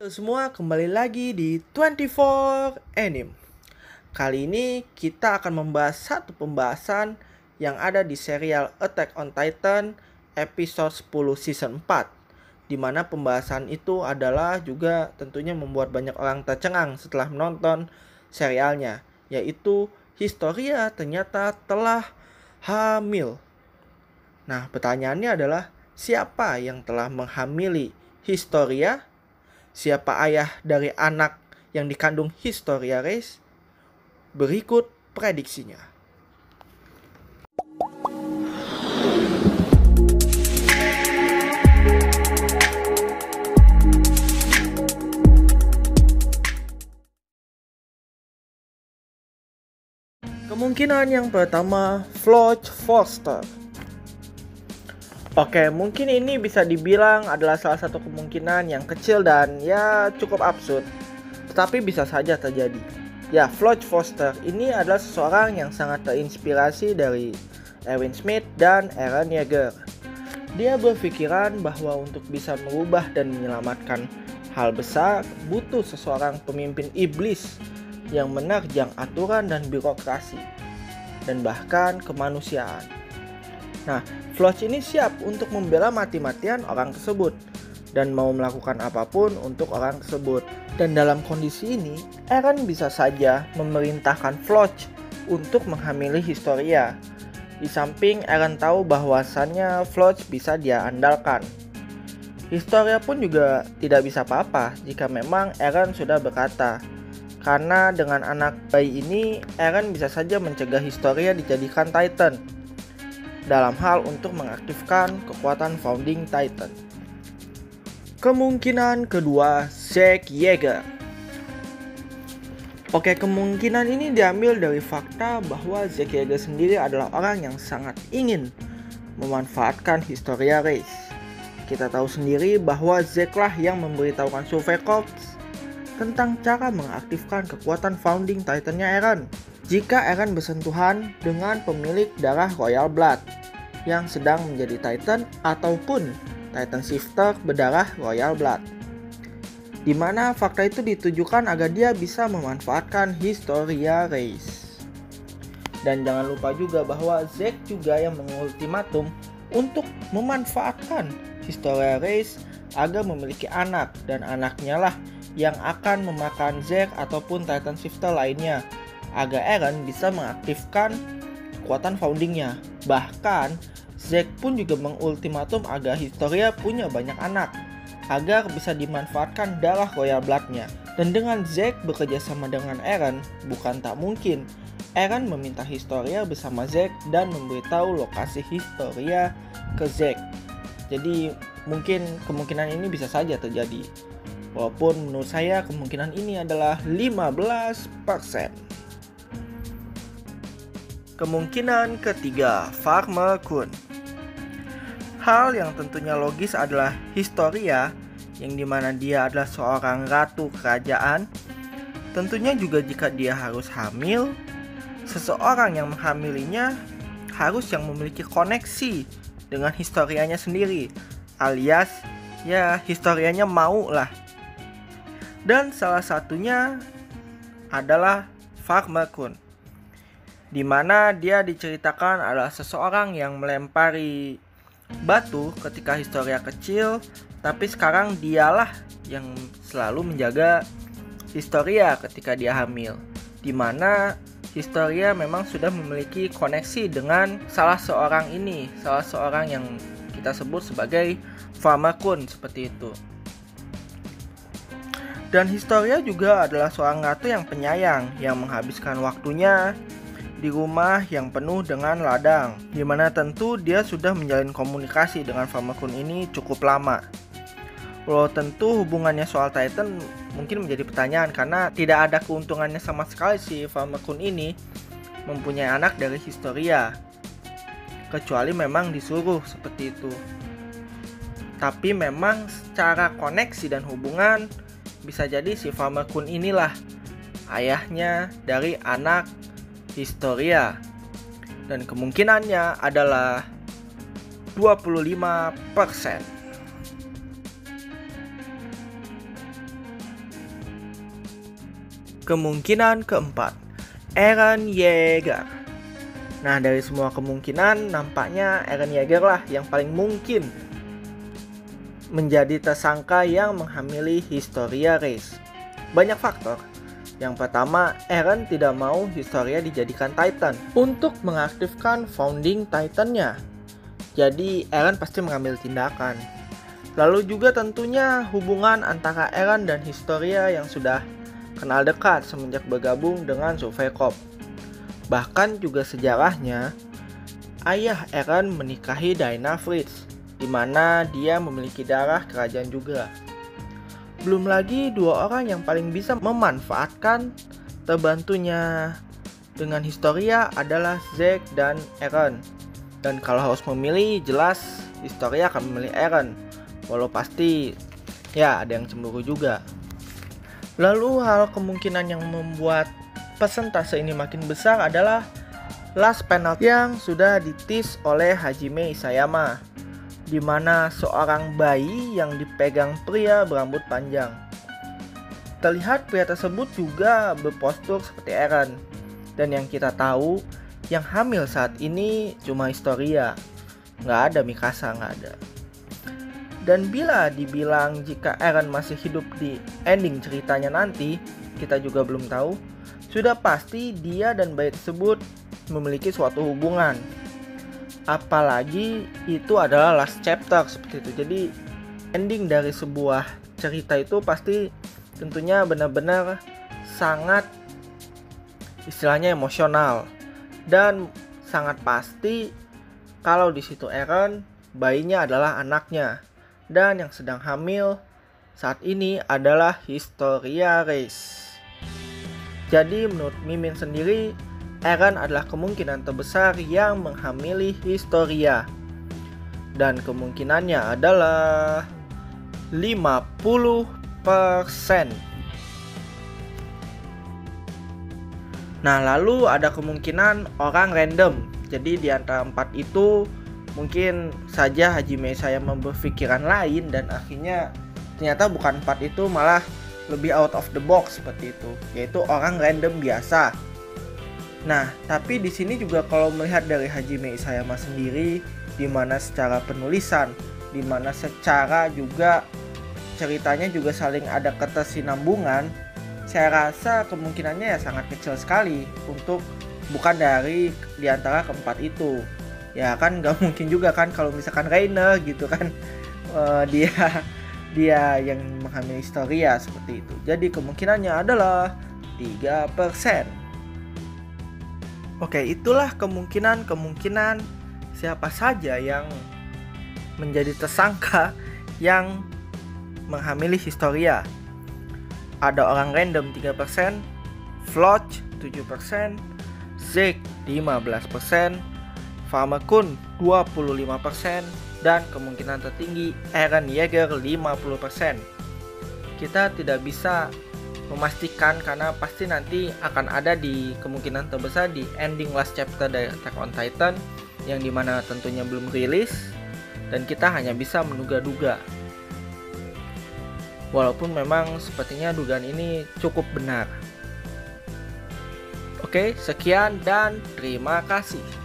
Halo semua, kembali lagi di 24 Anime. Kali ini kita akan membahas satu pembahasan yang ada di serial Attack on Titan episode 10 season 4. Dimana pembahasan itu adalah juga tentunya membuat banyak orang tercengang setelah menonton serialnya, yaitu Historia ternyata telah hamil. Nah, pertanyaannya adalah siapa yang telah menghamili Historia? Siapa ayah dari anak yang dikandung Historia Reis? Berikut prediksinya. Kemungkinan yang pertama, Floyd Foster. Oke, mungkin ini bisa dibilang adalah salah satu kemungkinan yang kecil dan ya cukup absurd, tetapi bisa saja terjadi. Ya, Floyd Foster ini adalah seseorang yang sangat terinspirasi dari Erwin Smith dan Eren Yeager. Dia berpikiran bahwa untuk bisa mengubah dan menyelamatkan hal besar, butuh seseorang pemimpin iblis yang menerjang aturan dan birokrasi, dan bahkan kemanusiaan. Nah, Floyd ini siap untuk membela mati-matian orang tersebut dan mau melakukan apapun untuk orang tersebut. Dan dalam kondisi ini, Eren bisa saja memerintahkan Floyd untuk menghamili Historia. Di samping Eren tahu bahwasannya Floyd bisa dia andalkan. Historia pun juga tidak bisa apa-apa jika memang Eren sudah berkata. Karena dengan anak bayi ini, Eren bisa saja mencegah Historia dijadikan Titan dalam hal untuk mengaktifkan kekuatan Founding Titan. Kemungkinan kedua, Zack Yeager. Oke, kemungkinan ini diambil dari fakta bahwa Zack Yeager sendiri adalah orang yang sangat ingin memanfaatkan Historia Reis. Kita tahu sendiri bahwa Zack lah yang memberitahukan Survey Corps tentang cara mengaktifkan kekuatan Founding Titan-nya Eren jika Eren bersentuhan dengan pemilik darah Royal Blood yang sedang menjadi Titan ataupun Titan Shifter berdarah Royal Blood, di mana fakta itu ditujukan agar dia bisa memanfaatkan Historia Reis. Dan jangan lupa juga bahwa Zack juga yang mengultimatum untuk memanfaatkan Historia Reis agar memiliki anak, dan anaknya lah yang akan memakan Zack ataupun Titan Shifter lainnya agar Eren bisa mengaktifkan kekuatan foundingnya. Bahkan Zack pun juga mengultimatum agar Historia punya banyak anak agar bisa dimanfaatkan darah Royal Blood-nya. Dan dengan Zack bekerja sama dengan Eren, bukan tak mungkin Eren meminta Historia bersama Zack dan memberitahu lokasi Historia ke Zack. Jadi mungkin kemungkinan ini bisa saja terjadi. Walaupun menurut saya kemungkinan ini adalah 15%. Kemungkinan ketiga, Farmer Khun. Hal yang tentunya logis adalah Historia, yang dimana dia adalah seorang ratu kerajaan. Tentunya juga jika dia harus hamil, seseorang yang menghamilinya harus yang memiliki koneksi dengan Historianya sendiri, alias ya Historianya mau lah. Dan salah satunya adalah Farmer Khun, di mana dia diceritakan adalah seseorang yang melempari batu ketika Historia kecil, tapi sekarang dialah yang selalu menjaga Historia ketika dia hamil, di mana Historia memang sudah memiliki koneksi dengan salah seorang yang kita sebut sebagai Farmer Khun seperti itu. Dan Historia juga adalah seorang ratu yang penyayang, yang menghabiskan waktunya di rumah yang penuh dengan ladang, dimana tentu dia sudah menjalin komunikasi dengan Farmer Khun ini cukup lama. Walau tentu hubungannya soal Titan mungkin menjadi pertanyaan, karena tidak ada keuntungannya sama sekali si Farmer Khun ini mempunyai anak dari Historia, kecuali memang disuruh seperti itu. Tapi memang secara koneksi dan hubungan bisa jadi si Farmer Khun inilah ayahnya dari anak Historia, dan kemungkinannya adalah 25%. Kemungkinan keempat, Eren Yeager. Nah, dari semua kemungkinan, nampaknya Eren Yeager lah yang paling mungkin menjadi tersangka yang menghamili Historia Reiss. Banyak faktor. Yang pertama, Eren tidak mau Historia dijadikan Titan untuk mengaktifkan founding Titan-nya. Jadi, Eren pasti mengambil tindakan. Lalu juga tentunya hubungan antara Eren dan Historia yang sudah kenal dekat semenjak bergabung dengan Survey Corps. Bahkan juga sejarahnya, ayah Eren menikahi Dinah Fritz, di mana dia memiliki darah kerajaan juga. Belum lagi dua orang yang paling bisa memanfaatkan terbantunya dengan Historia adalah Zeke dan Eren. Dan kalau harus memilih, jelas Historia akan memilih Eren. Walau pasti ya ada yang cemburu juga. Lalu hal kemungkinan yang membuat persentase ini makin besar adalah last penalty yang sudah ditis oleh Hajime Isayama, di mana seorang bayi yang dipegang pria berambut panjang. Terlihat pria tersebut juga berpostur seperti Eren. Dan yang kita tahu, yang hamil saat ini cuma Historia. Nggak ada Mikasa, nggak ada. Dan bila dibilang jika Eren masih hidup di ending ceritanya nanti, kita juga belum tahu. Sudah pasti dia dan bayi tersebut memiliki suatu hubungan. Apalagi itu adalah last chapter seperti itu. Jadi ending dari sebuah cerita itu pasti tentunya benar-benar sangat istilahnya emosional. Dan sangat pasti kalau di situ Eren, bayinya adalah anaknya. Dan yang sedang hamil saat ini adalah Historia Reiss. Jadi menurut Mimin sendiri, Eren adalah kemungkinan terbesar yang menghamili Historia. Dan kemungkinannya adalah 50%. Nah, lalu ada kemungkinan orang random. Jadi di antara 4 itu mungkin saja Hajime Isayama berpikiran lain dan akhirnya ternyata bukan 4 itu, malah lebih out of the box seperti itu, yaitu orang random biasa. Nah, tapi di sini juga kalau melihat dari Hajime Isayama sendiri, di mana secara penulisan, di mana secara juga ceritanya juga saling ada ketersinambungan, saya rasa kemungkinannya ya sangat kecil sekali untuk bukan dari di antara keempat itu. Ya kan nggak mungkin juga kan kalau misalkan Reiner gitu kan, dia yang menghamili Historia seperti itu. Jadi kemungkinannya adalah 3%. Oke, itulah kemungkinan siapa saja yang menjadi tersangka yang menghamili Historia. Ada orang random 3%, Floch 7%, Zeke 15%, Farmer-kun 25%, dan kemungkinan tertinggi Eren Yeager 50%. Kita tidak bisa memastikan karena pasti nanti akan ada di kemungkinan terbesar di ending last chapter dari Attack on Titan, yang dimana tentunya belum rilis dan kita hanya bisa menduga-duga. Walaupun memang sepertinya dugaan ini cukup benar. Oke, sekian dan terima kasih.